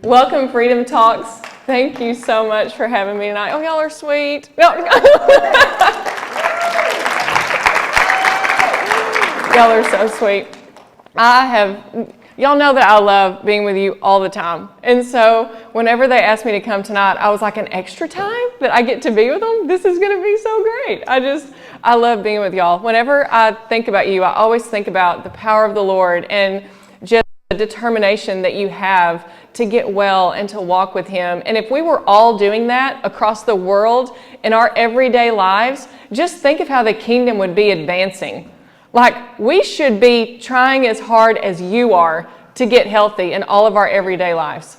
Welcome, Freedom Talks. Thank you so much for having me tonight. Oh, y'all are sweet. No. Y'all are so sweet. Y'all know that I love being with you all the time. And so whenever they asked me to come tonight, I was like, an extra time that I get to be with them? This is going to be so great. I love being with y'all. Whenever I think about you, I always think about the power of the Lord and just the determination that you have to get well and to walk with Him. And if we were all doing that across the world in our everyday lives, just think of how the kingdom would be advancing. Like, we should be trying as hard as you are to get healthy in all of our everyday lives.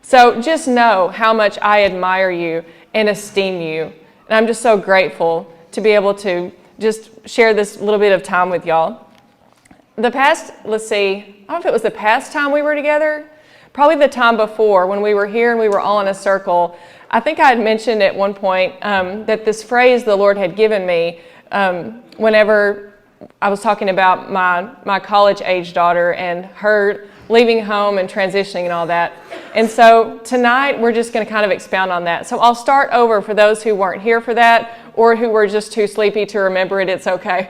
So just know how much I admire you and esteem you. And I'm just so grateful to be able to just share this little bit of time with y'all. I don't know if it was the past time we were together, probably the time before when we were here and we were all in a circle. I think I had mentioned at one point that this phrase the Lord had given me whenever I was talking about my college-age daughter and her leaving home and transitioning and all that. And so tonight we're just going to kind of expound on that. So I'll start over for those who weren't here for that or who were just too sleepy to remember it. It's okay.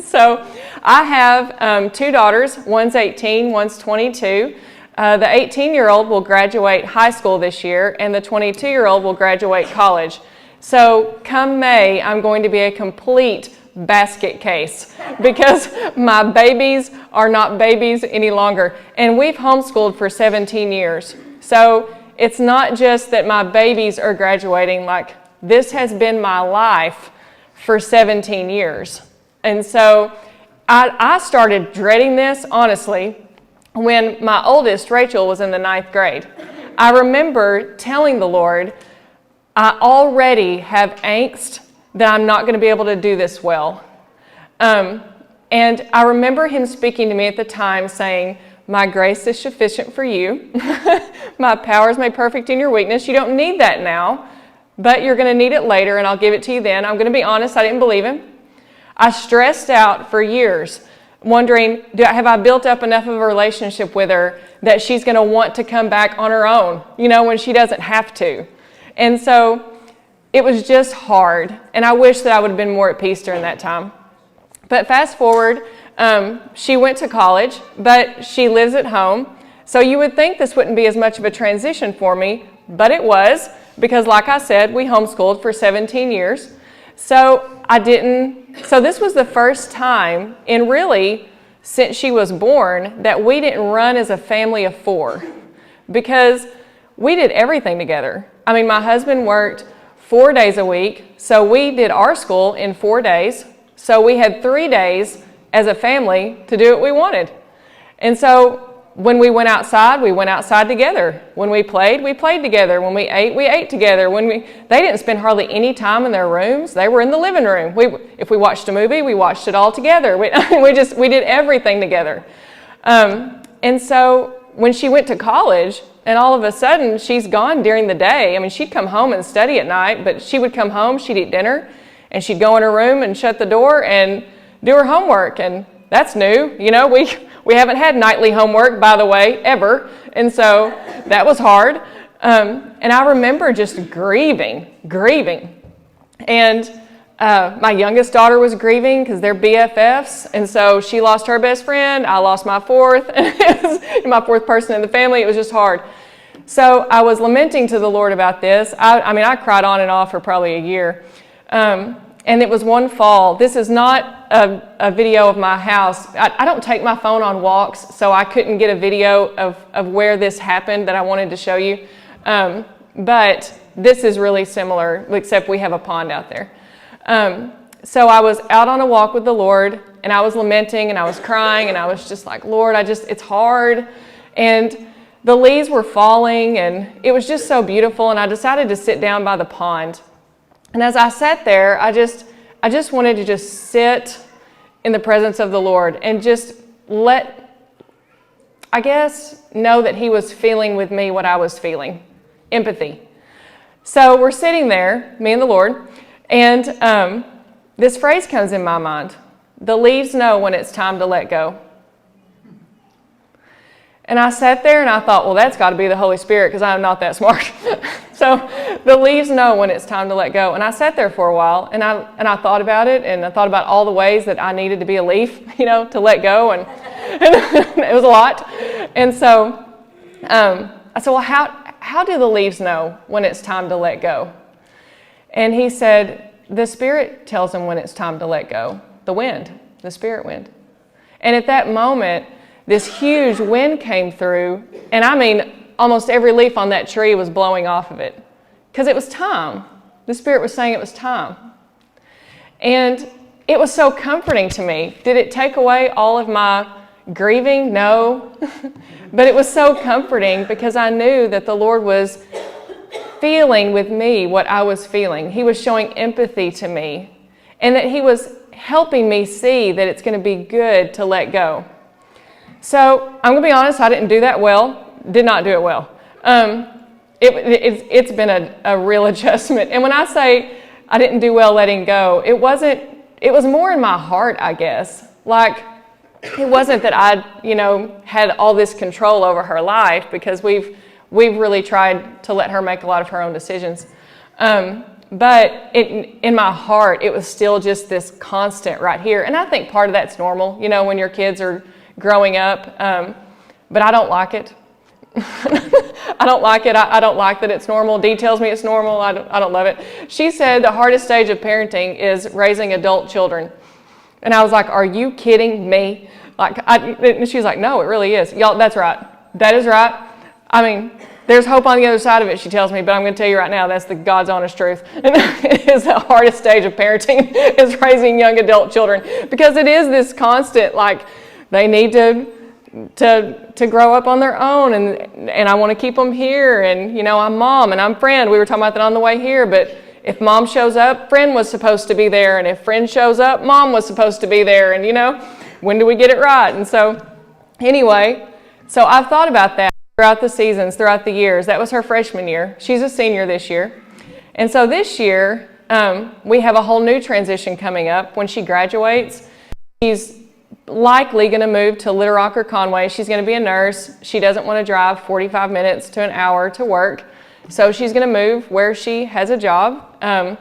So I have two daughters. One's 18, one's 22. The 18-year-old will graduate high school this year, and the 22-year-old will graduate college. So come May, I'm going to be a complete basket case because my babies are not babies any longer. And we've homeschooled for 17 years. So it's not just that my babies are graduating, like this has been my life for 17 years. And so I started dreading this, honestly, when my oldest, Rachel, was in the 9th grade. I remember telling the Lord, I already have angst that I'm not going to be able to do this well. And I remember Him speaking to me at the time saying, my grace is sufficient for you. My power is made perfect in your weakness. You don't need that now, but you're going to need it later, and I'll give it to you then. I'm going to be honest, I didn't believe Him. I stressed out for years, wondering, have I built up enough of a relationship with her that she's going to want to come back on her own, when she doesn't have to. And so it was just hard, and I wish that I would have been more at peace during that time. But fast forward, she went to college, but she lives at home. So you would think this wouldn't be as much of a transition for me, but it was, because like I said, we homeschooled for 17 years. So this was the first time in really, since she was born, that we didn't run as a family of 4, because we did everything together. I mean, my husband worked 4 days a week, so we did our school in 4 days. So we had 3 days as a family to do what we wanted. And so when we went outside together. When we played together. When we ate together. They didn't spend hardly any time in their rooms. They were in the living room. If we watched a movie, we watched it all together. We did everything together. And so when she went to college, and all of a sudden, she's gone during the day. I mean, she'd come home and study at night, but she would come home, she'd eat dinner, and she'd go in her room and shut the door and do her homework. And that's new. We haven't had nightly homework, by the way, ever. And so that was hard. And I remember just grieving. And my youngest daughter was grieving because they're BFFs. And so she lost her best friend. I lost my fourth. My fourth person in the family. It was just hard. So I was lamenting to the Lord about this. I cried on and off for probably a year. And it was one fall. This is not a video of my house. I don't take my phone on walks, so I couldn't get a video of where this happened that I wanted to show you. But this is really similar, except we have a pond out there. So I was out on a walk with the Lord, and I was lamenting, and I was crying, and I was just like, Lord, it's hard. And the leaves were falling, and it was just so beautiful, and I decided to sit down by the pond. And as I sat there, I just wanted to just sit in the presence of the Lord and just know that He was feeling with me what I was feeling. Empathy. So we're sitting there, me and the Lord, and this phrase comes in my mind. The leaves know when it's time to let go. And I sat there and I thought, well, that's got to be the Holy Spirit because I'm not that smart. So the leaves know when it's time to let go. And I sat there for a while and I thought about it, and I thought about all the ways that I needed to be a leaf, to let go. And it was a lot. And so I said, well, how do the leaves know when it's time to let go? And he said, the Spirit tells them when it's time to let go. The wind, the Spirit wind. And at that moment, this huge wind came through, and I mean, almost every leaf on that tree was blowing off of it because it was time. The Spirit was saying it was time. And it was so comforting to me. Did it take away all of my grieving? No. But it was so comforting because I knew that the Lord was feeling with me what I was feeling. He was showing empathy to me, and that He was helping me see that it's going to be good to let go. So I'm going to be honest, I didn't do that well. Did not do it well. It's been a real adjustment. And when I say I didn't do well letting go, it was more in my heart, I guess. Like, it wasn't that I, had all this control over her life, because we've really tried to let her make a lot of her own decisions. But in my heart, it was still just this constant right here. And I think part of that's normal, when your kids are growing up. But I don't like it. I don't like it. I don't like that it's normal. Dee tells me it's normal. I don't love it. She said the hardest stage of parenting is raising adult children. And I was like, are you kidding me? And she was like, no, it really is. Y'all, that's right. That is right. I mean, there's hope on the other side of it, she tells me, but I'm going to tell you right now, that's the God's honest truth. It is the hardest stage of parenting, is raising young adult children, because it is this constant, they need to grow up on their own, and I want to keep them here, and I'm mom and I'm friend. We were talking about that on the way here, but if mom shows up, friend was supposed to be there, and if friend shows up, mom was supposed to be there, and when do we get it right? And so anyway, so I've thought about that throughout the seasons, throughout the years. That was her freshman year. She's a senior this year. And so this year, we have a whole new transition coming up. When she graduates, she's likely going to move to Little Rock or Conway. She's going to be a nurse. She doesn't want to drive 45 minutes to an hour to work. So she's going to move where she has a job. And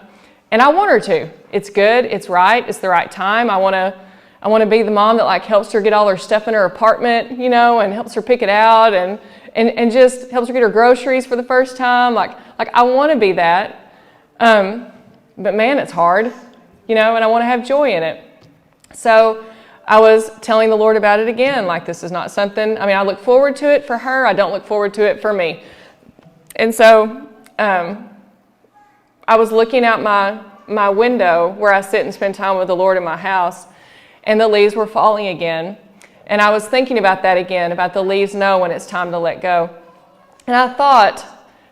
I want her to. It's good. It's right. It's the right time. I want to be the mom that helps her get all her stuff in her apartment, and helps her pick it out, and just helps her get her groceries for the first time. I want to be that. But man, it's hard, and I want to have joy in it. So I was telling the Lord about it again. This is not something, I look forward to it for her. I don't look forward to it for me. And so I was looking out my window where I sit and spend time with the Lord in my house, and the leaves were falling again. And I was thinking about that again, about the leaves know when it's time to let go. And I thought,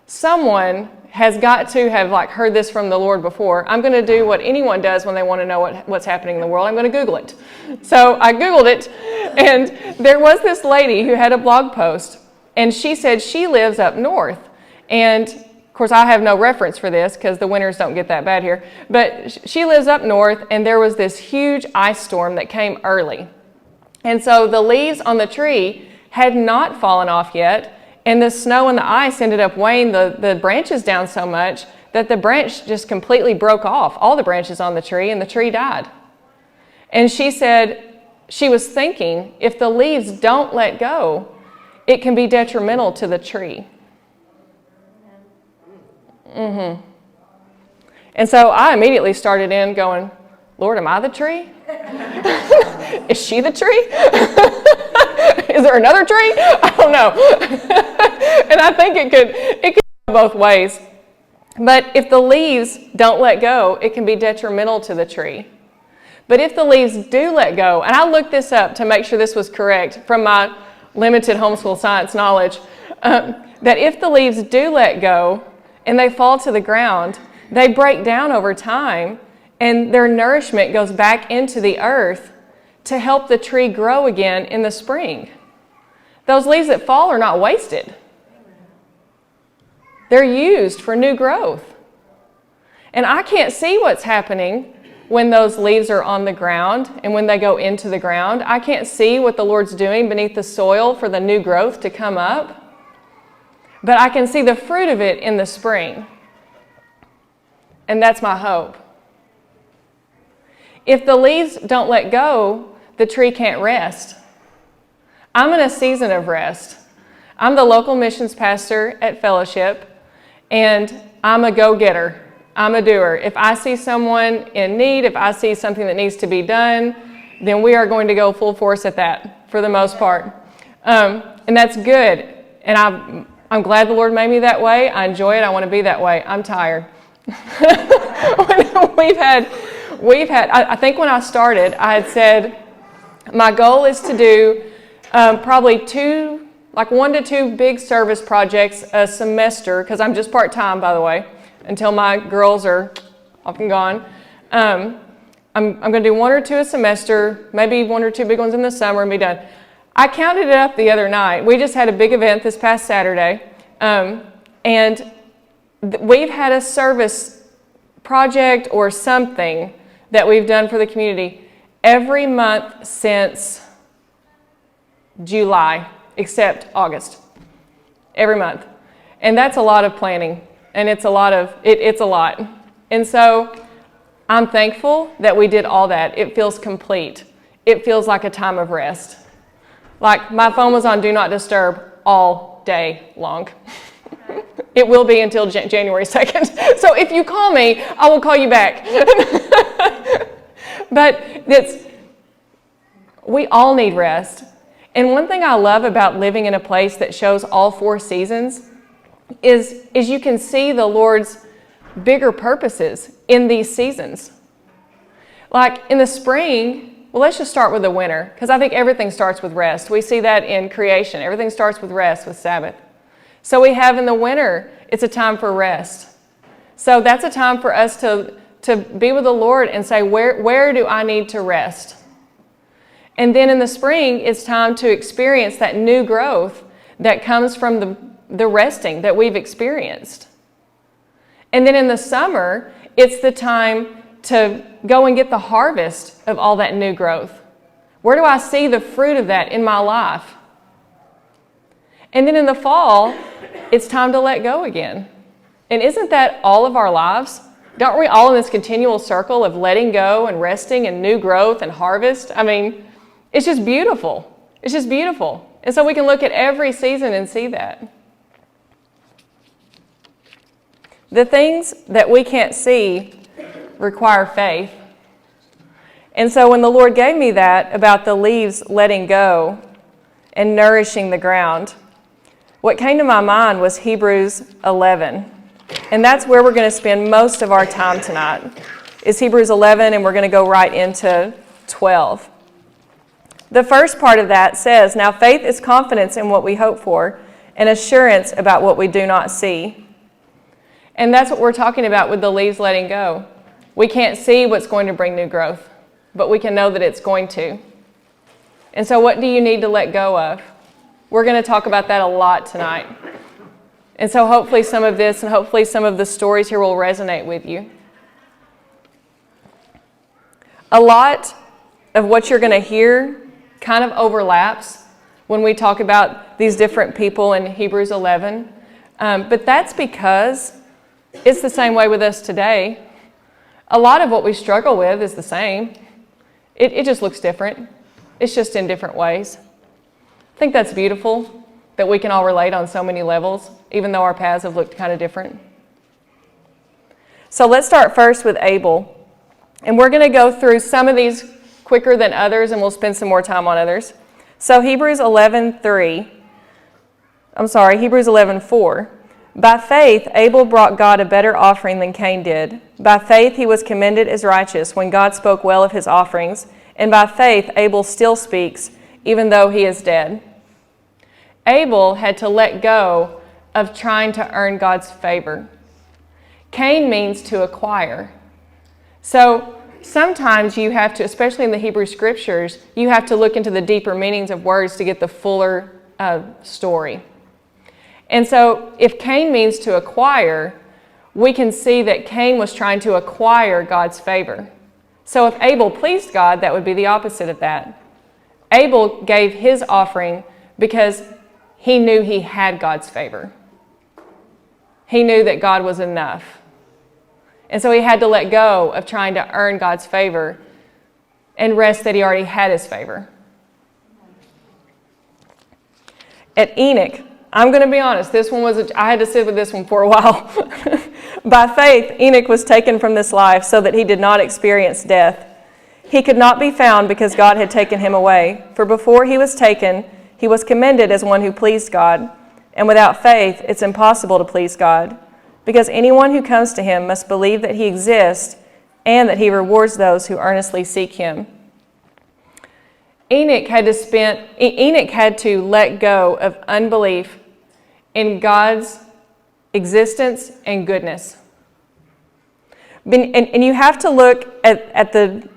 someone has got to have heard this from the Lord before. I'm going to do what anyone does when they want to know what's happening in the world. I'm going to Google it. So I Googled it, and there was this lady who had a blog post, and she said she lives up north. And of course, I have no reference for this because the winters don't get that bad here. But she lives up north, and there was this huge ice storm that came early. And so the leaves on the tree had not fallen off yet, and the snow and the ice ended up weighing the branches down so much that the branch just completely broke off, all the branches on the tree, and the tree died. And she said she was thinking, if the leaves don't let go, it can be detrimental to the tree. Mm-hmm. And so I immediately started in going, Lord, am I the tree? Is she the tree? Is there another tree? I don't know. And I think it could go both ways. But if the leaves don't let go, it can be detrimental to the tree. But if the leaves do let go, and I looked this up to make sure this was correct from my limited homeschool science knowledge, that if the leaves do let go and they fall to the ground, they break down over time, and their nourishment goes back into the earth to help the tree grow again in the spring. Those leaves that fall are not wasted. They're used for new growth. And I can't see what's happening, when those leaves are on the ground and when they go into the ground. I can't see what the Lord's doing beneath the soil for the new growth to come up, but I can see the fruit of it in the spring. And that's my hope. If the leaves don't let go, the tree can't rest. I'm in a season of rest. I'm the local missions pastor at Fellowship, and I'm a go-getter. I'm a doer. If I see someone in need, if I see something that needs to be done, then we are going to go full force at that for the most part. And that's good. And I'm glad the Lord made me that way. I enjoy it. I want to be that way. I'm tired. I think when I started, I had said my goal is to do probably 1 to 2 big service projects a semester, because I'm just part-time, by the way, until my girls are off and gone. I'm going to do 1 or 2 a semester, maybe 1 or 2 big ones in the summer and be done. I counted it up the other night. We just had a big event this past Saturday, and we've had a service project or something that we've done for the community every month since July, except August. Every month. And that's a lot of planning. And it's a lot. And so I'm thankful that we did all that. It feels complete. It feels like a time of rest. Like my phone was on Do Not Disturb all day long. It will be until January 2nd. So if you call me, I will call you back. But we all need rest. And one thing I love about living in a place that shows all 4 seasons is you can see the Lord's bigger purposes in these seasons. Like in the spring, well, let's just start with the winter, because I think everything starts with rest. We see that in creation. Everything starts with rest, with Sabbath. So we have in the winter, it's a time for rest. So that's a time for us to be with the Lord and say, where do I need to rest? And then in the spring, it's time to experience that new growth that comes from the resting that we've experienced. And then in the summer, it's the time to go and get the harvest of all that new growth. Where do I see the fruit of that in my life? And then in the fall, it's time to let go again. And isn't that all of our lives? Don't we all in this continual circle of letting go and resting and new growth and harvest? I mean, it's just beautiful. It's just beautiful. And so we can look at every season and see that. The things that we can't see require faith. And so when the Lord gave me that about the leaves letting go and nourishing the ground, what came to my mind was Hebrews 11. And that's where we're going to spend most of our time tonight, is Hebrews 11, and we're going to go right into 12. The first part of that says, "Now faith is confidence in what we hope for, and assurance about what we do not see." And that's what we're talking about with the leaves letting go. We can't see what's going to bring new growth, but we can know that it's going to. And so what do you need to let go of? We're going to talk about that a lot tonight. And so hopefully some of this and hopefully some of the stories here will resonate with you. A lot of what you're going to hear kind of overlaps when we talk about these different people in Hebrews 11. But that's because it's the same way with us today. A lot of what we struggle with is the same. It just looks different. It's just in different ways. I think that's beautiful, that we can all relate on so many levels, even though our paths have looked kind of different. So let's start first with Abel. And we're going to go through some of these quicker than others, and we'll spend some more time on others. So Hebrews 11:4. By faith, Abel brought God a better offering than Cain did. By faith, he was commended as righteous when God spoke well of his offerings. And by faith, Abel still speaks, even though he is dead. Abel had to let go of trying to earn God's favor. Cain means to acquire. So sometimes you have to, especially in the Hebrew scriptures, you have to look into the deeper meanings of words to get the fuller story. And so if Cain means to acquire, we can see that Cain was trying to acquire God's favor. So if Abel pleased God, that would be the opposite of that. Abel gave his offering because he knew he had God's favor. He knew that God was enough. And so he had to let go of trying to earn God's favor and rest that he already had his favor. At Enoch, I'm going to be honest, I had to sit with this one for a while. By faith, Enoch was taken from this life so that he did not experience death. He could not be found because God had taken him away. For before he was taken, he was commended as one who pleased God. And without faith, it's impossible to please God, because anyone who comes to him must believe that he exists and that he rewards those who earnestly seek him. Enoch had to let go of unbelief in God's existence and goodness. And you have to look at the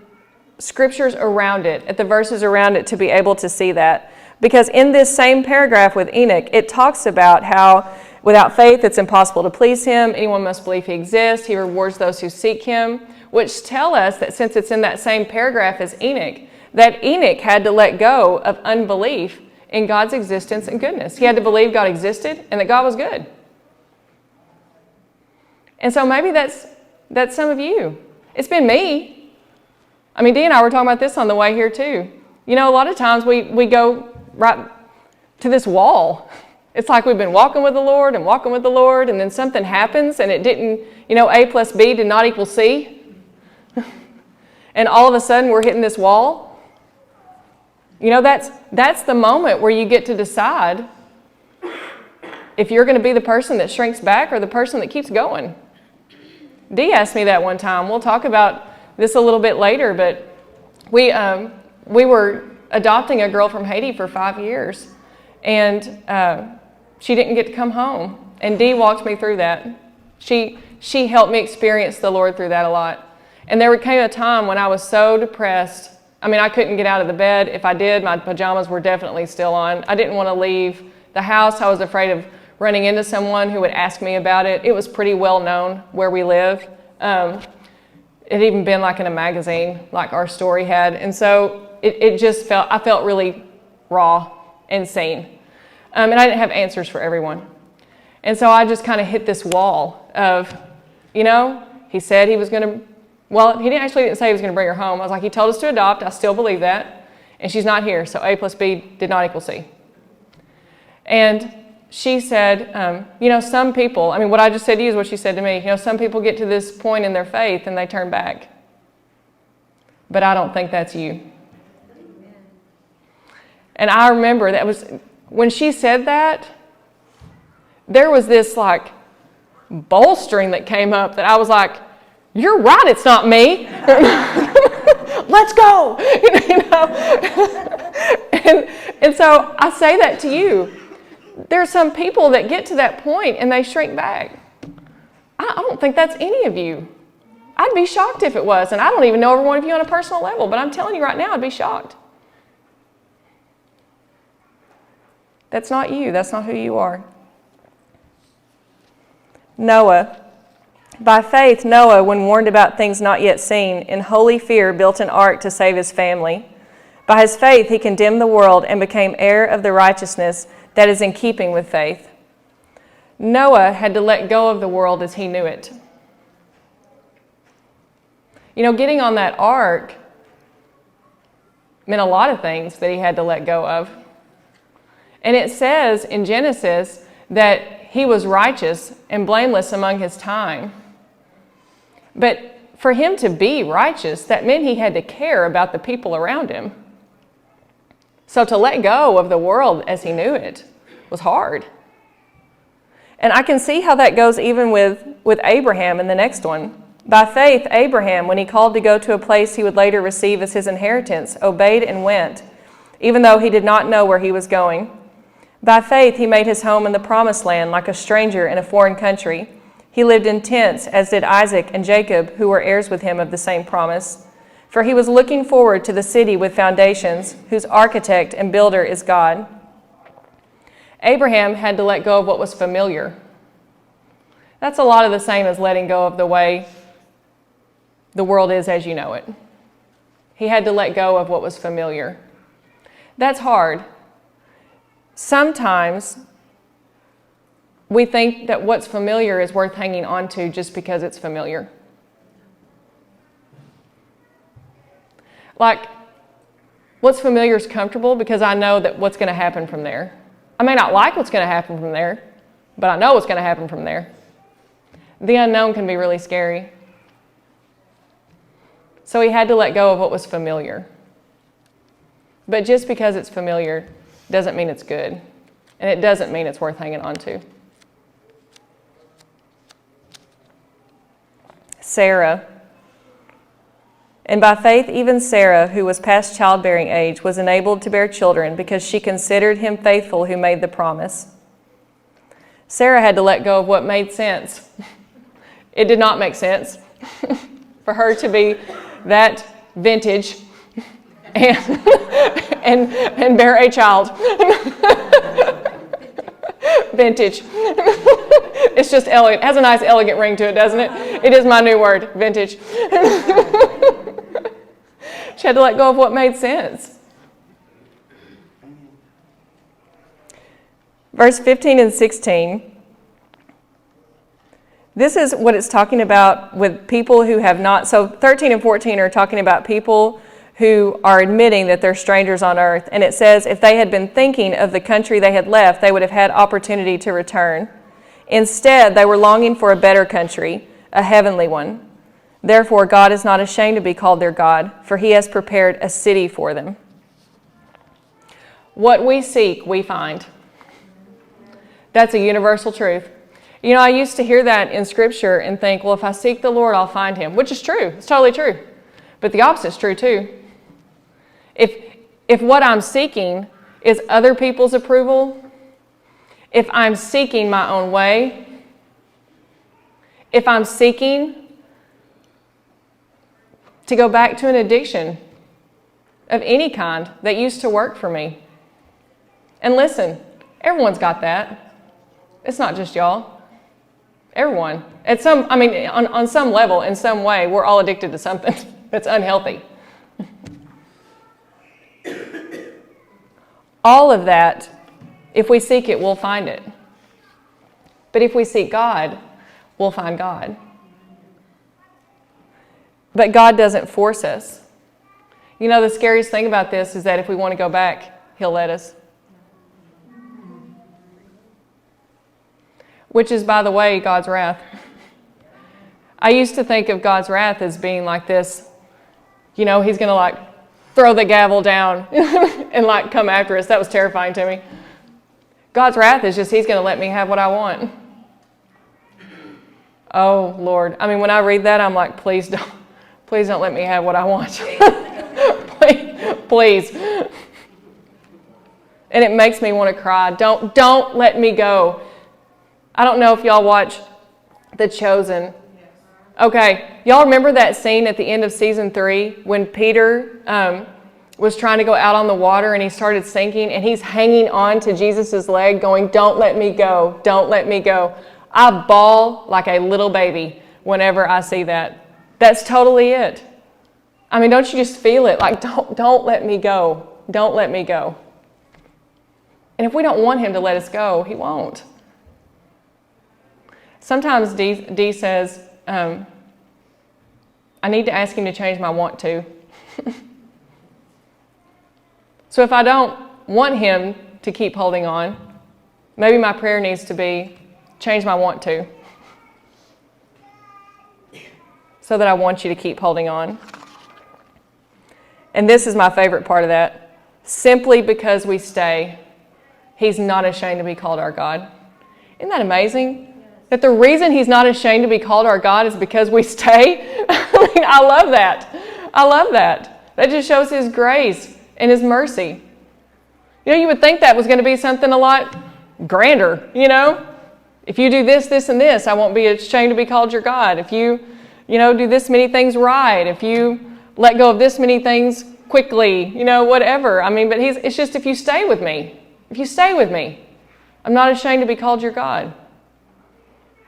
scriptures around it, at the verses around it, to be able to see that. Because in this same paragraph with Enoch, it talks about how without faith it's impossible to please him. Anyone must believe he exists. He rewards those who seek him, which tell us that since it's in that same paragraph as Enoch, that Enoch had to let go of unbelief in God's existence and goodness. He had to believe God existed and that God was good. And so maybe that's some of you. It's been me. I mean, Dee and I were talking about this on the way here too. You know, a lot of times we go right to this wall. It's like we've been walking with the Lord, and then something happens and it didn't, A plus B did not equal C. And all of a sudden we're hitting this wall. That's the moment where you get to decide if you're going to be the person that shrinks back or the person that keeps going. Dee asked me that one time. We'll talk about this a little bit later, but we were adopting a girl from Haiti for 5 years, and she didn't get to come home. And Dee walked me through that. She helped me experience the Lord through that a lot. And there came a time when I was so depressed. I mean, I couldn't get out of the bed. If I did, my pajamas were definitely still on. I didn't want to leave the house. I was afraid of running into someone who would ask me about it. It was pretty well known where we lived. It had even been like in a magazine, like our story had. And so I felt really raw and seen. And I didn't have answers for everyone. And so I just kind of hit this wall of, he said he was going to, he didn't say he was going to bring her home. I was like, he told us to adopt. I still believe that. And she's not here. So A plus B did not equal C. And she said, some people, what I just said to you is what she said to me. Some people get to this point in their faith and they turn back. But I don't think that's you. And I remember when she said that, there was this like bolstering that came up that I was like, you're right, it's not me. Let's go. And so I say that to you. There are some people that get to that point and they shrink back. I don't think that's any of you. I'd be shocked if it was. And I don't even know every one of you on a personal level, but I'm telling you right now, I'd be shocked. That's not you. That's not who you are. Noah. By faith, Noah, when warned about things not yet seen, in holy fear built an ark to save his family. By his faith, he condemned the world and became heir of the righteousness that is in keeping with faith. Noah had to let go of the world as he knew it. Getting on that ark meant a lot of things that he had to let go of. And it says in Genesis that he was righteous and blameless among his time. But for him to be righteous, that meant he had to care about the people around him. So to let go of the world as he knew it was hard. And I can see how that goes even with Abraham in the next one. By faith, Abraham, when he called to go to a place he would later receive as his inheritance, obeyed and went, even though he did not know where he was going. By faith, he made his home in the promised land like a stranger in a foreign country. He lived in tents, as did Isaac and Jacob, who were heirs with him of the same promise. For he was looking forward to the city with foundations, whose architect and builder is God. Abraham had to let go of what was familiar. That's a lot of the same as letting go of the way the world is as you know it. He had to let go of what was familiar. That's hard. Sometimes we think that what's familiar is worth hanging on to just because it's familiar. Like, what's familiar is comfortable because I know that what's going to happen from there. I may not like what's going to happen from there, but I know what's going to happen from there. The unknown can be really scary. So he had to let go of what was familiar. But just because it's familiar doesn't mean it's good. And it doesn't mean it's worth hanging on to. Sarah. And by faith, even Sarah, who was past childbearing age, was enabled to bear children because she considered him faithful who made the promise. Sarah had to let go of what made sense. It did not make sense for her to be that vintage and bear a child. Vintage. It's just elegant. It has a nice elegant ring to it, doesn't it? It is my new word, vintage. She had to let go of what made sense. Verse 15 and 16. This is what it's talking about with people who have not. So 13 and 14 are talking about people who are admitting that they're strangers on earth. And it says if they had been thinking of the country they had left, they would have had opportunity to return. Instead, they were longing for a better country, a heavenly one. Therefore, God is not ashamed to be called their God, for he has prepared a city for them. What we seek, we find. That's a universal truth. You know, I used to hear that in Scripture and think, well, if I seek the Lord, I'll find him, which is true. It's totally true. But the opposite is true too. If what I'm seeking is other people's approval, if I'm seeking my own way, if I'm seeking to go back to an addiction of any kind that used to work for me. And listen, everyone's got that. It's not just y'all. Everyone. On some level, in some way, we're all addicted to something that's unhealthy. All of that, if we seek it, we'll find it. But if we seek God, we'll find God. But God doesn't force us. You know, the scariest thing about this is that if we want to go back, he'll let us. Which is, by the way, God's wrath. I used to think of God's wrath as being like this, you know, he's going to like throw the gavel down and like come after us. That was terrifying to me. God's wrath is just he's going to let me have what I want. Oh, Lord. I mean, when I read that, I'm like, please don't let me have what I want. please. And it makes me want to cry. Don't let me go. I don't know if y'all watch The Chosen. Okay, y'all remember that scene at the end of season 3 when Peter was trying to go out on the water and he started sinking and he's hanging on to Jesus' leg going, don't let me go, don't let me go. I bawl like a little baby whenever I see that. That's totally it. I mean, don't you just feel it? Like, don't let me go. Don't let me go. And if we don't want him to let us go, he won't. Sometimes Dee says, I need to ask him to change my want to. So if I don't want him to keep holding on, maybe my prayer needs to be, change my want to. So that I want you to keep holding on. And this is my favorite part of that. Simply because we stay, he's not ashamed to be called our God. Isn't that amazing? That the reason he's not ashamed to be called our God is because we stay? I mean, I love that. I love that. That just shows his grace and his mercy. You know, you would think that was going to be something a lot grander, you know? If you do this, this, and this, I won't be ashamed to be called your God. If you do this many things right, if you let go of this many things quickly, whatever. I mean, but it's just if you stay with me, I'm not ashamed to be called your God.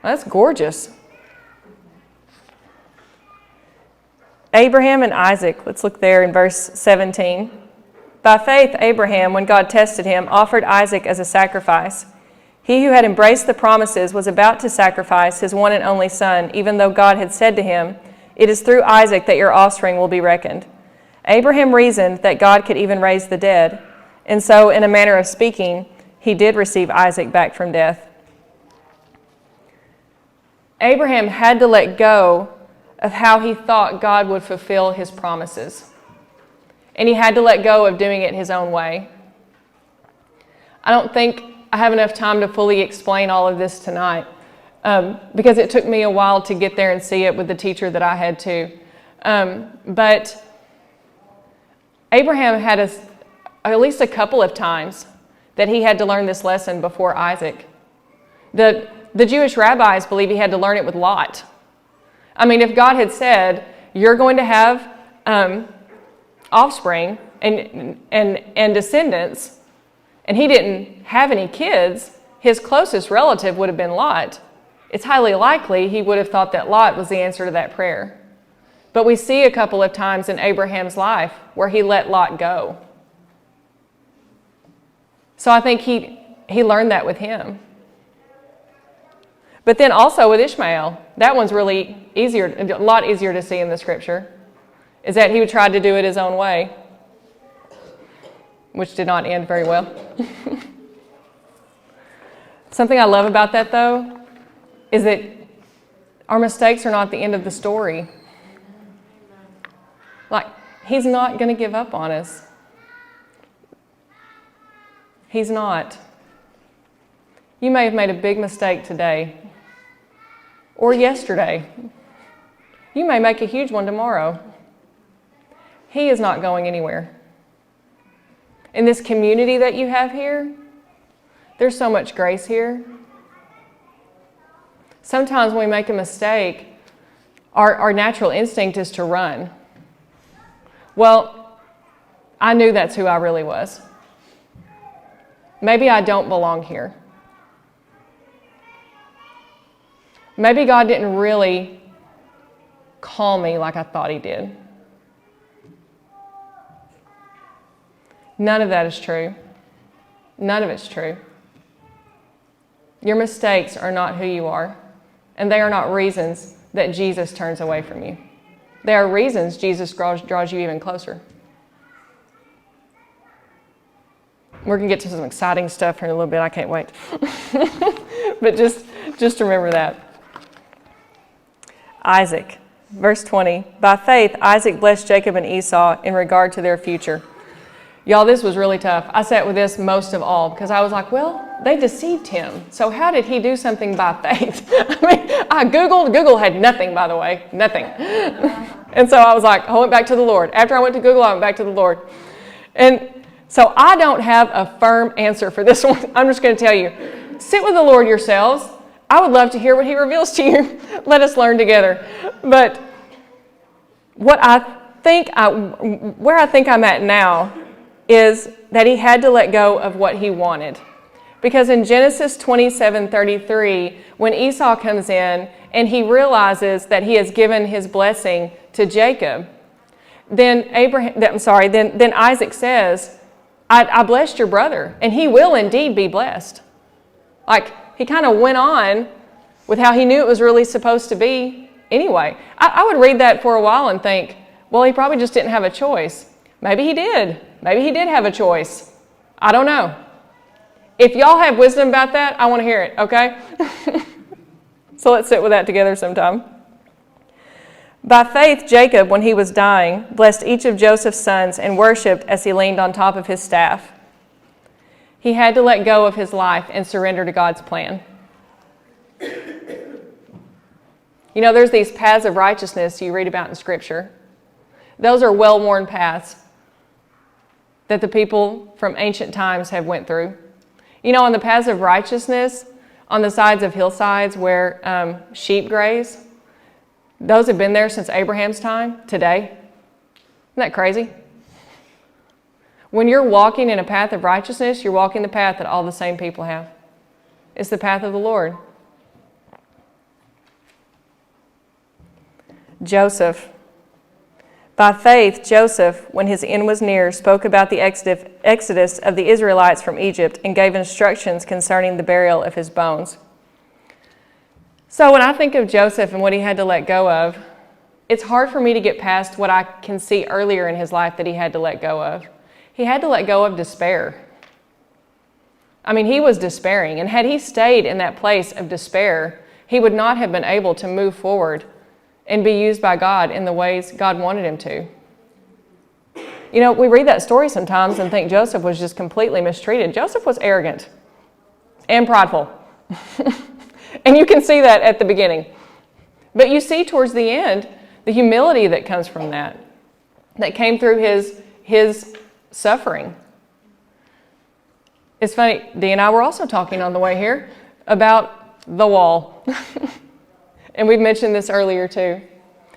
That's gorgeous. Abraham and Isaac, let's look there in verse 17. By faith, Abraham, when God tested him, offered Isaac as a sacrifice. He who had embraced the promises was about to sacrifice his one and only son, even though God had said to him, "It is through Isaac that your offspring will be reckoned." Abraham reasoned that God could even raise the dead, and so, in a manner of speaking, he did receive Isaac back from death. Abraham had to let go of how he thought God would fulfill his promises. And he had to let go of doing it his own way. I don't think I have enough time to fully explain all of this tonight because it took me a while to get there and see it with the teacher that I had too. But Abraham had at least a couple of times that he had to learn this lesson before Isaac. The Jewish rabbis believe he had to learn it with Lot. I mean, if God had said, "You're going to have offspring and descendants," and he didn't have any kids, his closest relative would have been Lot. It's highly likely he would have thought that Lot was the answer to that prayer. But we see a couple of times in Abraham's life where he let Lot go. So I think he learned that with him. But then also with Ishmael, that one's really easier, a lot easier to see in the scripture, is that he tried to do it his own way, which did not end very well. Something I love about that, though, is that our mistakes are not the end of the story. Like, he's not going to give up on us. He's not. You may have made a big mistake today or yesterday. You may make a huge one tomorrow. He is not going anywhere. In this community that you have here, there's so much grace here. Sometimes when we make a mistake, our natural instinct is to run. Well, I knew that's who I really was. Maybe I don't belong here. Maybe God didn't really call me like I thought he did. None of that is true. None of it's true. Your mistakes are not who you are, and they are not reasons that Jesus turns away from you. They are reasons Jesus draws you even closer. We're going to get to some exciting stuff here in a little bit. I can't wait. But just remember that. Isaac, verse 20. By faith, Isaac blessed Jacob and Esau in regard to their future. Y'all, this was really tough. I sat with this most of all because I was like, well, they deceived him. So how did he do something by faith? I mean, I Googled. Google had nothing, by the way. Nothing. And so I was like, I went back to the Lord. After I went to Google, I went back to the Lord. And so I don't have a firm answer for this one. I'm just going to tell you, sit with the Lord yourselves. I would love to hear what he reveals to you. Let us learn together. But where I think I'm at now is that he had to let go of what he wanted. Because in Genesis 27:33, when Esau comes in and he realizes that he has given his blessing to Jacob, then Isaac says, I blessed your brother, and he will indeed be blessed. Like, he kind of went on with how he knew it was really supposed to be anyway. I would read that for a while and think, well, he probably just didn't have a choice. Maybe he did. Maybe he did have a choice. I don't know. If y'all have wisdom about that, I want to hear it, okay? So let's sit with that together sometime. By faith, Jacob, when he was dying, blessed each of Joseph's sons and worshipped as he leaned on top of his staff. He had to let go of his life and surrender to God's plan. You know, there's these paths of righteousness you read about in Scripture. Those are well-worn paths that the people from ancient times have went through. You know, on the paths of righteousness, on the sides of hillsides where sheep graze, those have been there since Abraham's time, today. Isn't that crazy? When you're walking in a path of righteousness, you're walking the path that all the same people have. It's the path of the Lord. Joseph. By faith, Joseph, when his end was near, spoke about the exodus of the Israelites from Egypt and gave instructions concerning the burial of his bones. So when I think of Joseph and what he had to let go of, it's hard for me to get past what I can see earlier in his life that he had to let go of. He had to let go of despair. I mean, he was despairing, and had he stayed in that place of despair, he would not have been able to move forward and be used by God in the ways God wanted him to. You know, we read that story sometimes and think Joseph was just completely mistreated. Joseph was arrogant and prideful. And you can see that at the beginning. But you see towards the end the humility that comes from that came through his suffering. It's funny, Dee and I were also talking on the way here about the wall. And we've mentioned this earlier too.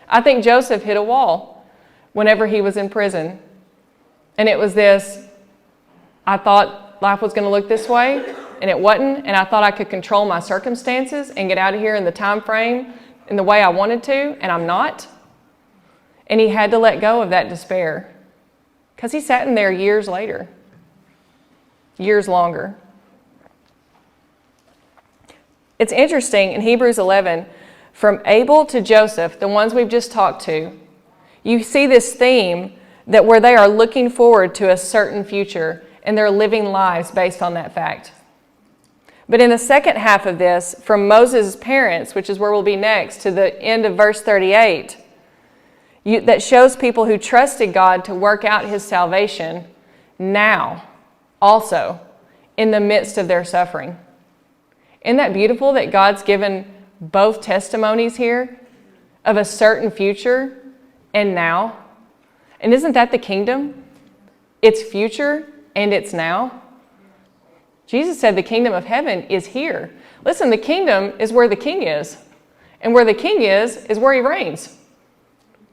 I think Joseph hit a wall whenever he was in prison. And it was this, I thought life was going to look this way, and it wasn't. And I thought I could control my circumstances and get out of here in the time frame in the way I wanted to, and I'm not. And he had to let go of that despair because he sat in there years later, years longer. It's interesting in Hebrews 11, from Abel to Joseph, the ones we've just talked to, you see this theme that where they are looking forward to a certain future and they're living lives based on that fact. But in the second half of this, from Moses' parents, which is where we'll be next, to the end of verse 38, that shows people who trusted God to work out his salvation now, also, in the midst of their suffering. Isn't that beautiful that God's given both testimonies here of a certain future and now? And isn't that the kingdom? It's future and it's now. Jesus said the kingdom of heaven is here. Listen, the kingdom is where the king is. And where the king is where he reigns.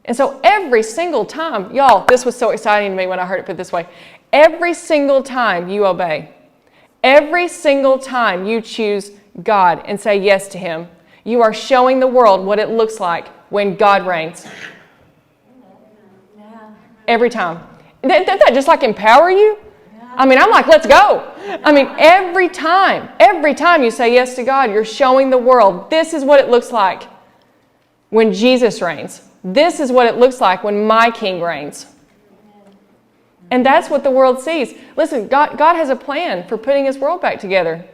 And so every single time, y'all, this was so exciting to me when I heard it put this way. Every single time you obey, every single time you choose God and say yes to him, you are showing the world what it looks like when God reigns. Every time. Doesn't that just like empower you? I mean, I'm like, let's go. I mean, every time you say yes to God, you're showing the world this is what it looks like when Jesus reigns. This is what it looks like when my king reigns. And that's what the world sees. Listen, God has a plan for putting his world back together.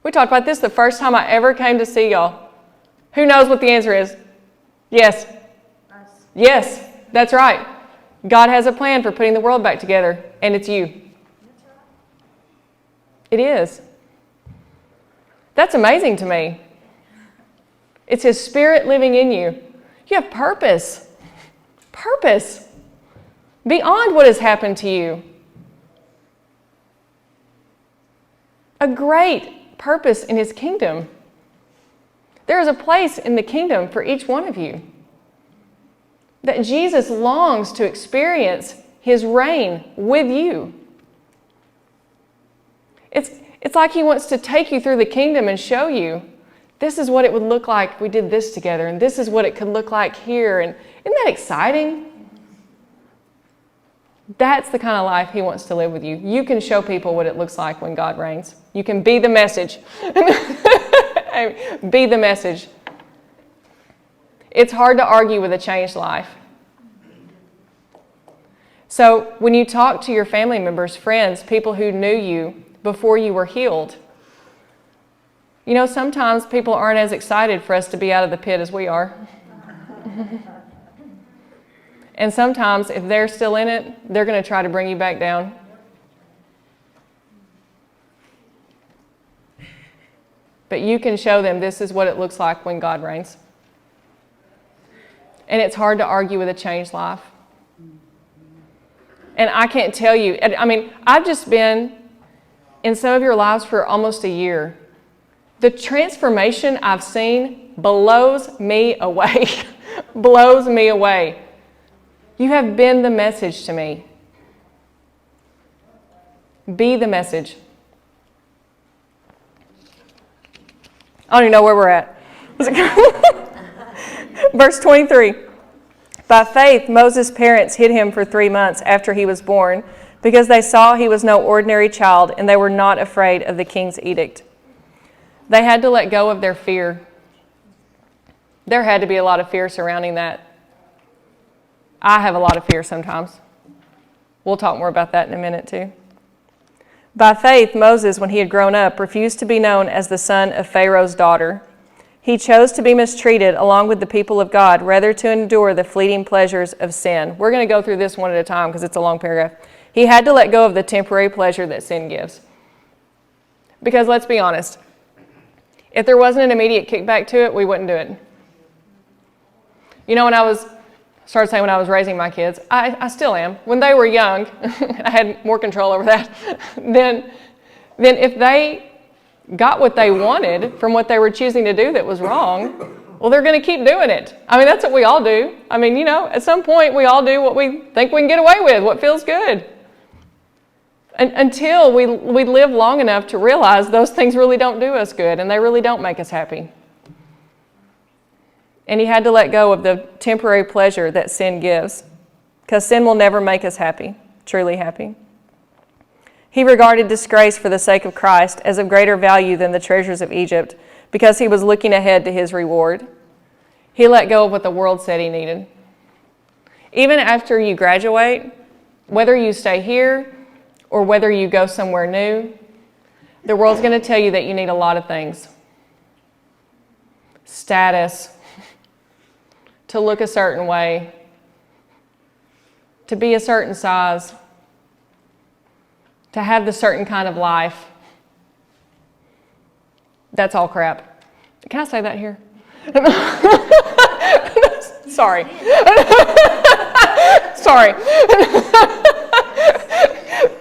We talked about this the first time I ever came to see y'all. Who knows what the answer is? Yes. Us. Yes, that's right. God has a plan for putting the world back together, and it's you. That's right. It is. That's amazing to me. It's his spirit living in you. You have purpose. Purpose. Beyond what has happened to you. A great purpose in his kingdom. There is a place in the kingdom for each one of you. That Jesus longs to experience his reign with you. It's like he wants to take you through the kingdom and show you this is what it would look like if we did this together, and this is what it could look like here. And isn't that exciting? That's the kind of life he wants to live with you. You can show people what it looks like when God reigns. You can be the message. Be the message. It's hard to argue with a changed life. So when you talk to your family members, friends, people who knew you before you were healed, you know, sometimes people aren't as excited for us to be out of the pit as we are. And sometimes if they're still in it, they're going to try to bring you back down. But you can show them this is what it looks like when God reigns. And it's hard to argue with a changed life. And I can't tell you, I mean, I've just been in some of your lives for almost a year. The transformation I've seen blows me away. Blows me away. You have been the message to me. Be the message. I don't even know where we're at. Verse 23. By faith, Moses' parents hid him for 3 months after he was born because they saw he was no ordinary child and they were not afraid of the king's edict. They had to let go of their fear. There had to be a lot of fear surrounding that. I have a lot of fear sometimes. We'll talk more about that in a minute too. By faith, Moses, when he had grown up, refused to be known as the son of Pharaoh's daughter. He chose to be mistreated along with the people of God rather to endure the fleeting pleasures of sin. We're going to go through this one at a time because it's a long paragraph. He had to let go of the temporary pleasure that sin gives. Because let's be honest, if there wasn't an immediate kickback to it, we wouldn't do it. You know, when I was raising my kids, I still am. When they were young, I had more control over that. Then if they got what they wanted from what they were choosing to do that was wrong, well, they're going to keep doing it. I mean, that's what we all do. I mean, you know, at some point we all do what we think we can get away with, what feels good. And until we live long enough to realize those things really don't do us good and they really don't make us happy. And he had to let go of the temporary pleasure that sin gives, because sin will never make us happy, truly happy. He regarded disgrace for the sake of Christ as of greater value than the treasures of Egypt, because he was looking ahead to his reward. He let go of what the world said he needed. Even after you graduate, whether you stay here or whether you go somewhere new, the world's going to tell you that you need a lot of things. Status, to look a certain way, to be a certain size, to have the certain kind of life. That's all crap. Can I say that here? Sorry. Sorry.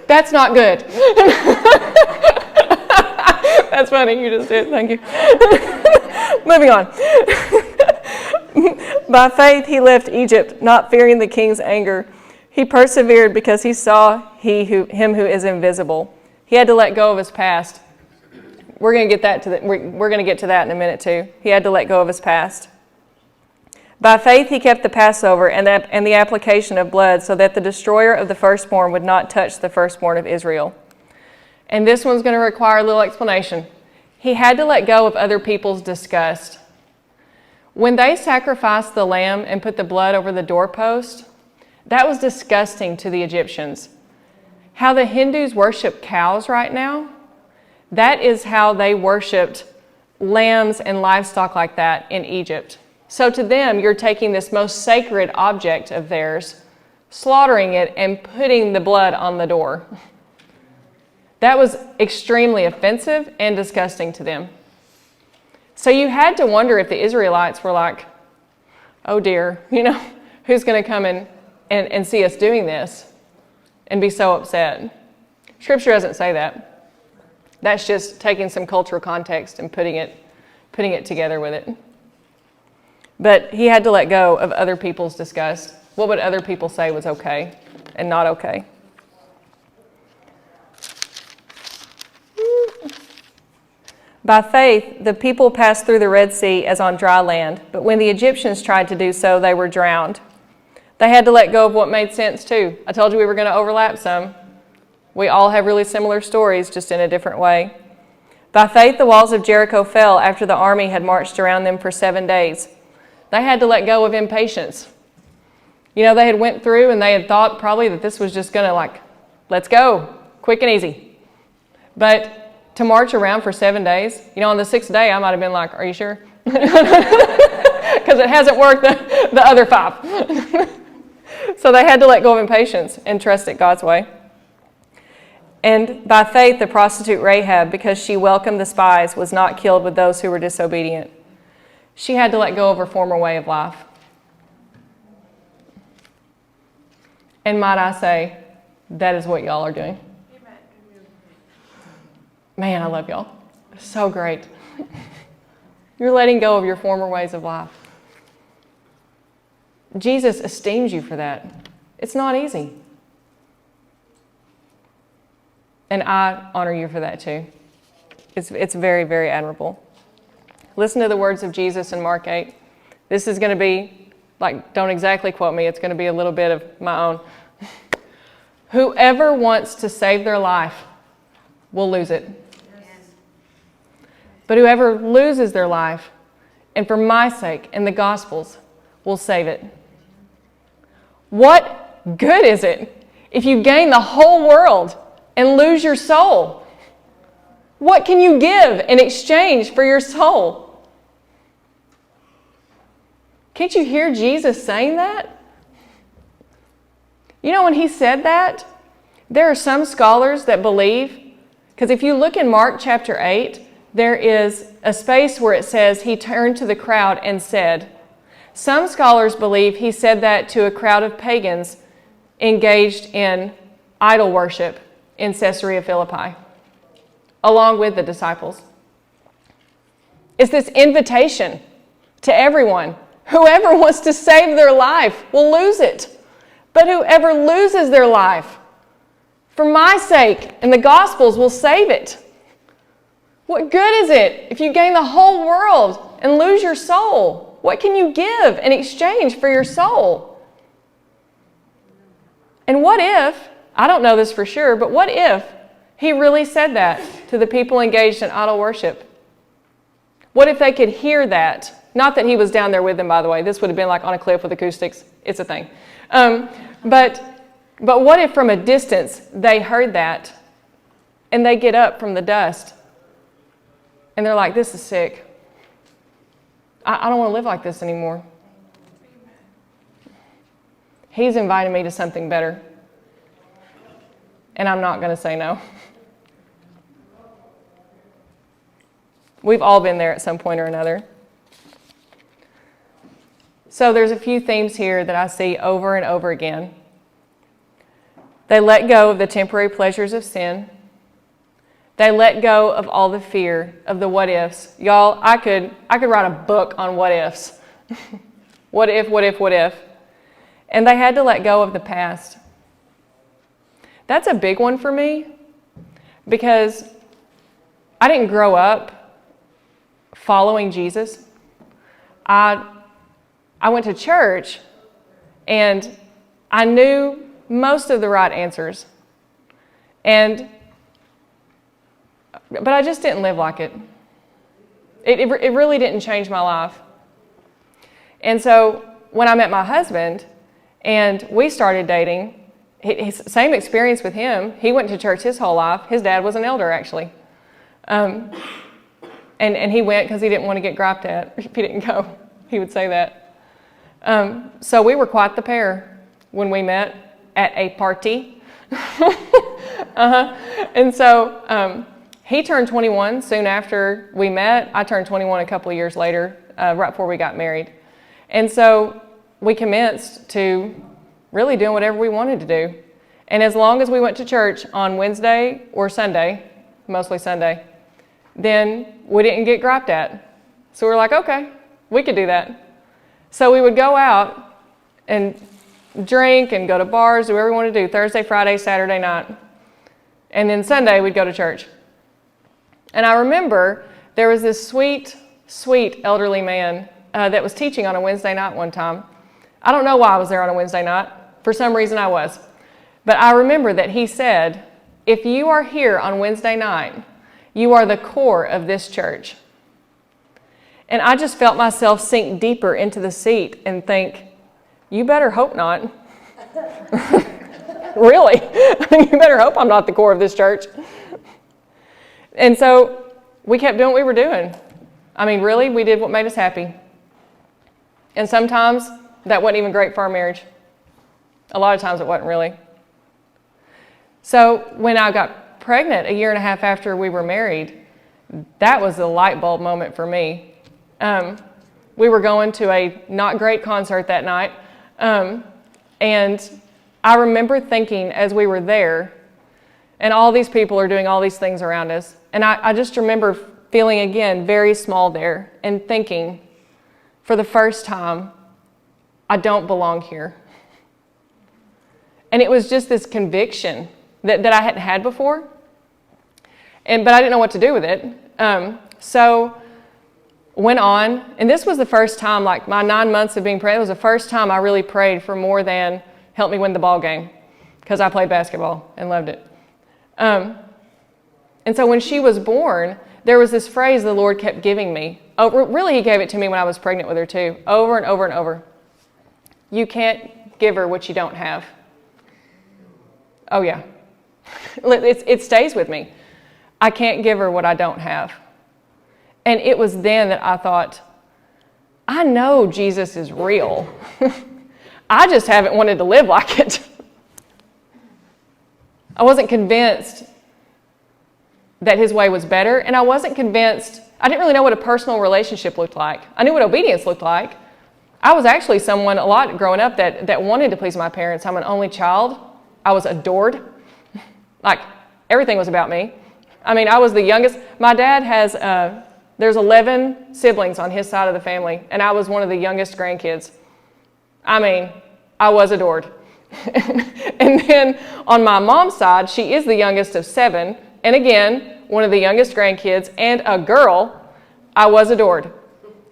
That's not good. That's funny. You just did. Thank you. Moving on. By faith he left Egypt, not fearing the king's anger. He persevered because he saw him who is invisible. He had to let go of his past. We're going to get to that in a minute too. He had to let go of his past. By faith he kept the Passover and the application of blood so that the destroyer of the firstborn would not touch the firstborn of Israel. And this one's going to require a little explanation. He had to let go of other people's disgust. When they sacrificed the lamb and put the blood over the doorpost, that was disgusting to the Egyptians. How the Hindus worship cows right now, that is how they worshiped lambs and livestock like that in Egypt. So to them, you're taking this most sacred object of theirs, slaughtering it, and putting the blood on the door. That was extremely offensive and disgusting to them. So you had to wonder if the Israelites were like, oh dear, you know, who's going to come and see us doing this and be so upset? Scripture doesn't say that. That's just taking some cultural context and putting it together with it. But he had to let go of other people's disgust. What would other people say was okay and not okay? By faith, the people passed through the Red Sea as on dry land, but when the Egyptians tried to do so, they were drowned. They had to let go of what made sense too. I told you we were going to overlap some. We all have really similar stories, just in a different way. By faith, the walls of Jericho fell after the army had marched around them for 7 days. They had to let go of impatience. You know, they had went through and they had thought probably that this was just going to let's go, quick and easy. But to march around for 7 days, you know, on the 6th day, I might have been like, are you sure? Because it hasn't worked the other 5. So they had to let go of impatience and trust it God's way. And by faith, the prostitute Rahab, because she welcomed the spies, was not killed with those who were disobedient. She had to let go of her former way of life. And might I say, that is what y'all are doing. Man, I love y'all. So great. You're letting go of your former ways of life. Jesus esteems you for that. It's not easy. And I honor you for that too. It's very, very admirable. Listen to the words of Jesus in Mark 8. This is going to be Like, don't exactly quote me. It's going to be a little bit of my own. Whoever wants to save their life will lose it. But whoever loses their life, and for my sake and the gospel's, will save it. What good is it if you gain the whole world and lose your soul? What can you give in exchange for your soul? Can't you hear Jesus saying that? You know, when he said that, there are some scholars that believe, because if you look in Mark chapter 8, there is a space where it says he turned to the crowd and said. Some scholars believe he said that to a crowd of pagans engaged in idol worship in Caesarea Philippi, along with the disciples. It's this invitation to everyone. Whoever wants to save their life will lose it. But whoever loses their life, for my sake and the gospel's, will save it. What good is it if you gain the whole world and lose your soul? What can you give in exchange for your soul? And what if, I don't know this for sure, but what if he really said that to the people engaged in idol worship? What if they could hear that? Not that he was down there with them, by the way. This would have been like on a cliff with acoustics. It's a thing. But what if from a distance they heard that and they get up from the dust and they're like, this is sick. I don't want to live like this anymore. He's invited me to something better. And I'm not going to say no. We've all been there at some point or another. So there's a few themes here that I see over and over again. They let go of the temporary pleasures of sin. They let go of all the fear of the what ifs. Y'all, I could write a book on what ifs. What if, what if, what if? And they had to let go of the past. That's a big one for me because I didn't grow up following Jesus. I went to church and I knew most of the right answers. But I just didn't live like it. It really didn't change my life. And so when I met my husband and we started dating, same experience with him. He went to church his whole life. His dad was an elder, actually. And he went because he didn't want to get griped at if he didn't go. He would say that. So we were quite the pair when we met at a party. And so he turned 21 soon after we met. I turned 21 a couple of years later, right before we got married. And so we commenced to really doing whatever we wanted to do. And as long as we went to church on Wednesday or Sunday, mostly Sunday, then we didn't get griped at. So we're like, okay, we could do that. So we would go out and drink and go to bars, do whatever we wanted to do, Thursday, Friday, Saturday night. And then Sunday we'd go to church. And I remember there was this sweet, sweet elderly man that was teaching on a Wednesday night one time. I don't know why I was there on a Wednesday night. For some reason I was. But I remember that he said, if you are here on Wednesday night, you are the core of this church. And I just felt myself sink deeper into the seat and think, you better hope not. Really? You better hope I'm not the core of this church. And so we kept doing what we were doing. I mean, really, we did what made us happy. And sometimes that wasn't even great for our marriage. A lot of times it wasn't really. So when I got pregnant a year and a half after we were married, that was a light bulb moment for me. We were going to a not great concert that night. And I remember thinking as we were there, and all these people are doing all these things around us. And I just remember feeling again very small there and thinking for the first time, I don't belong here. And it was just this conviction that I hadn't had before. But I didn't know what to do with it. So went on, and this was the first time, like my 9 months of being pregnant, it was the first time I really prayed for more than help me win the ball game, because I played basketball and loved it. And so when she was born, there was this phrase the Lord kept giving me. Oh, really, he gave it to me when I was pregnant with her too, over and over and over. You can't give her what you don't have. Oh yeah, it stays with me. I can't give her what I don't have. And it was then that I thought, I know Jesus is real. I just haven't wanted to live like it. I wasn't convinced that his way was better, and I wasn't convinced, I didn't really know what a personal relationship looked like. I knew what obedience looked like. I was actually someone a lot growing up that wanted to please my parents. I'm an only child. I was adored. Like, everything was about me. I mean, I was the youngest. My dad has, there's 11 siblings on his side of the family, and I was one of the youngest grandkids. I mean, I was adored. And then on my mom's side, she is the youngest of 7, and again, one of the youngest grandkids, and a girl. I was adored.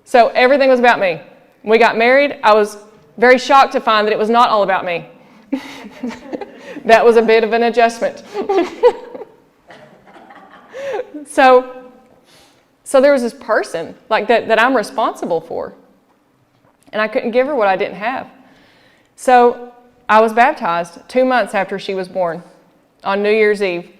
So everything was about me. When we got married, I was very shocked to find that it was not all about me. That was a bit of an adjustment. So there was this person like that I'm responsible for, and I couldn't give her what I didn't have. So I was baptized 2 months after she was born on New Year's Eve.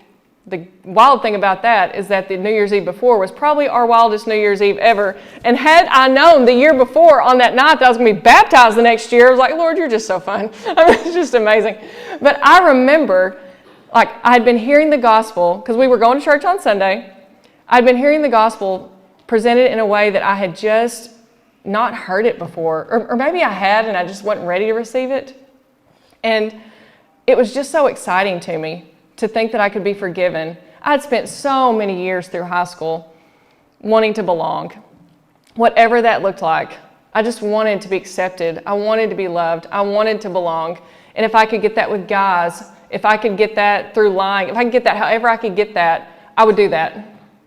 The wild thing about that is that the New Year's Eve before was probably our wildest New Year's Eve ever. And had I known the year before on that night that I was going to be baptized the next year, I was like, Lord, you're just so fun. I mean, it's just amazing. But I remember, like, I had been hearing the gospel, because we were going to church on Sunday. I'd been hearing the gospel presented in a way that I had just not heard it before. Or maybe I had and I just wasn't ready to receive it. And it was just so exciting to me to think that I could be forgiven. I'd spent so many years through high school wanting to belong, whatever that looked like. I just wanted to be accepted. I wanted to be loved. I wanted to belong. And if I could get that with guys, if I could get that through lying, if I could get that however I could get that, I would do that,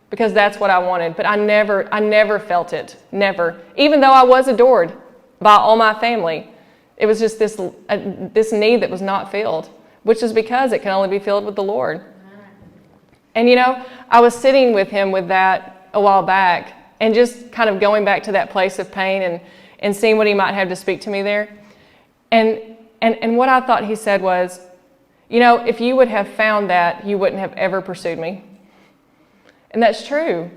because that's what I wanted. But I never felt it, never. Even though I was adored by all my family, it was just this need that was not filled, which is because it can only be filled with the Lord. And I was sitting with him with that a while back, and just kind of going back to that place of pain and seeing what he might have to speak to me there. And what I thought he said was, if you would have found that, you wouldn't have ever pursued me. And that's true.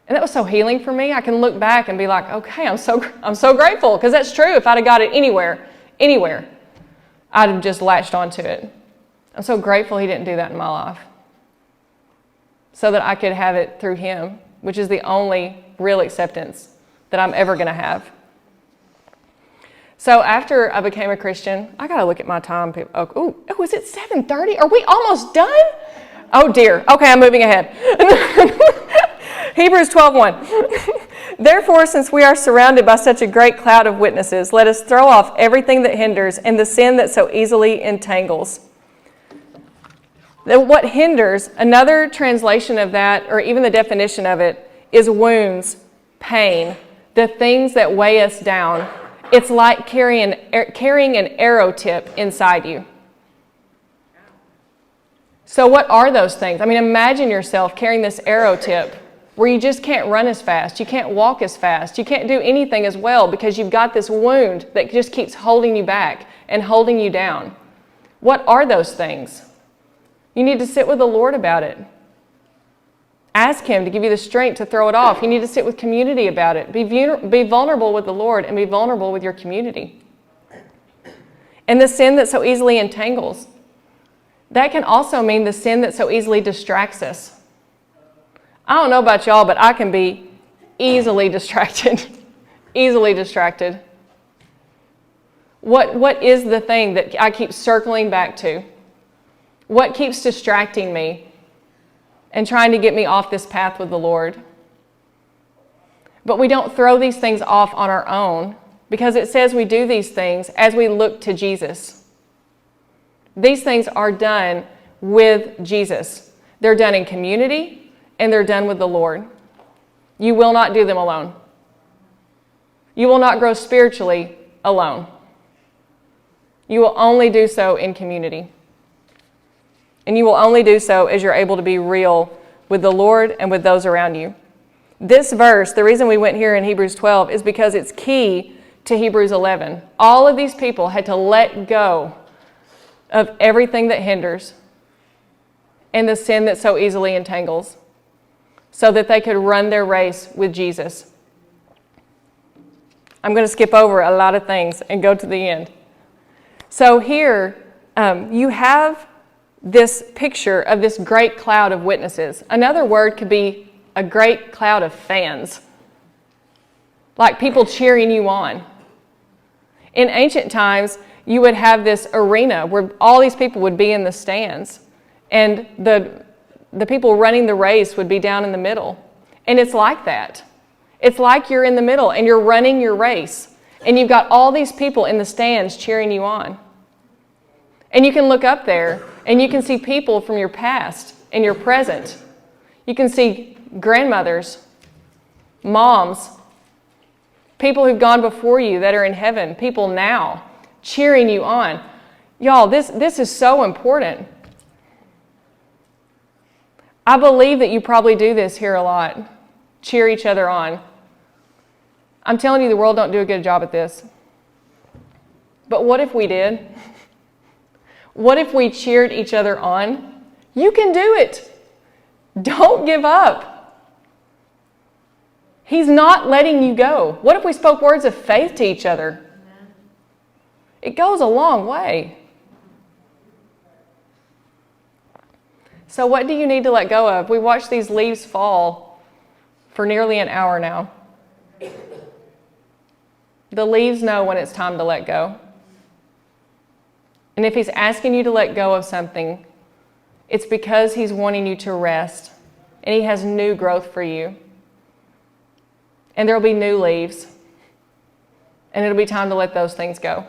And that was so healing for me. I can look back and be like, okay, I'm so grateful, because that's true. If I'd have got it anywhere, I'd have just latched onto it. I'm so grateful he didn't do that in my life, so that I could have it through him, which is the only real acceptance that I'm ever going to have. So after I became a Christian, I got to look at my time. Oh, is it 7:30? Are we almost done? Oh dear. Okay, I'm moving ahead. Hebrews 12:1. Therefore, since we are surrounded by such a great cloud of witnesses, let us throw off everything that hinders and the sin that so easily entangles. What hinders, another translation of that, or even the definition of it, is wounds, pain, the things that weigh us down. It's like carrying an arrow tip inside you. So what are those things? I mean, imagine yourself carrying this arrow tip where you just can't run as fast, you can't walk as fast, you can't do anything as well, because you've got this wound that just keeps holding you back and holding you down. What are those things? You need to sit with the Lord about it. Ask him to give you the strength to throw it off. You need to sit with community about it. Be vulnerable with the Lord, and be vulnerable with your community. And the sin that so easily entangles, that can also mean the sin that so easily distracts us. I don't know about y'all, but I can be easily distracted. Easily distracted. What is the thing that I keep circling back to? What keeps distracting me and trying to get me off this path with the Lord? But we don't throw these things off on our own, because it says we do these things as we look to Jesus. These things are done with Jesus. They're done in community, and they're done with the Lord. You will not do them alone. You will not grow spiritually alone. You will only do so in community. And you will only do so as you're able to be real with the Lord and with those around you. This verse, the reason we went here in Hebrews 12 is because it's key to Hebrews 11. All of these people had to let go of everything that hinders and the sin that so easily entangles so that they could run their race with Jesus. I'm going to skip over a lot of things and go to the end. So here you have this picture of this great cloud of witnesses. Another word could be a great cloud of fans, like people cheering you on. In ancient times, you would have this arena where all these people would be in the stands, and the people running the race would be down in the middle. And it's like that. It's like you're in the middle and you're running your race, and you've got all these people in the stands cheering you on. And you can look up there and you can see people from your past and your present. You can see grandmothers, moms, people who've gone before you that are in heaven, people now cheering you on. Y'all, this is so important. I believe that you probably do this here a lot. Cheer each other on. I'm telling you, the world don't do a good job at this. But what if we did? What if we cheered each other on? You can do it. Don't give up. He's not letting you go. What if we spoke words of faith to each other? It goes a long way. So what do you need to let go of? We watched these leaves fall for nearly an hour now. The leaves know when it's time to let go. And if he's asking you to let go of something, it's because he's wanting you to rest. And he has new growth for you. And there will be new leaves. And it'll be time to let those things go.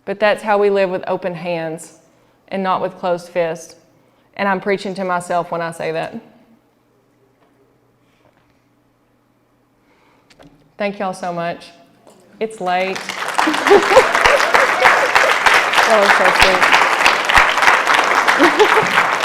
But that's how we live, with open hands and not with closed fists. And I'm preaching to myself when I say that. Thank y'all so much. It's late. That was so sweet.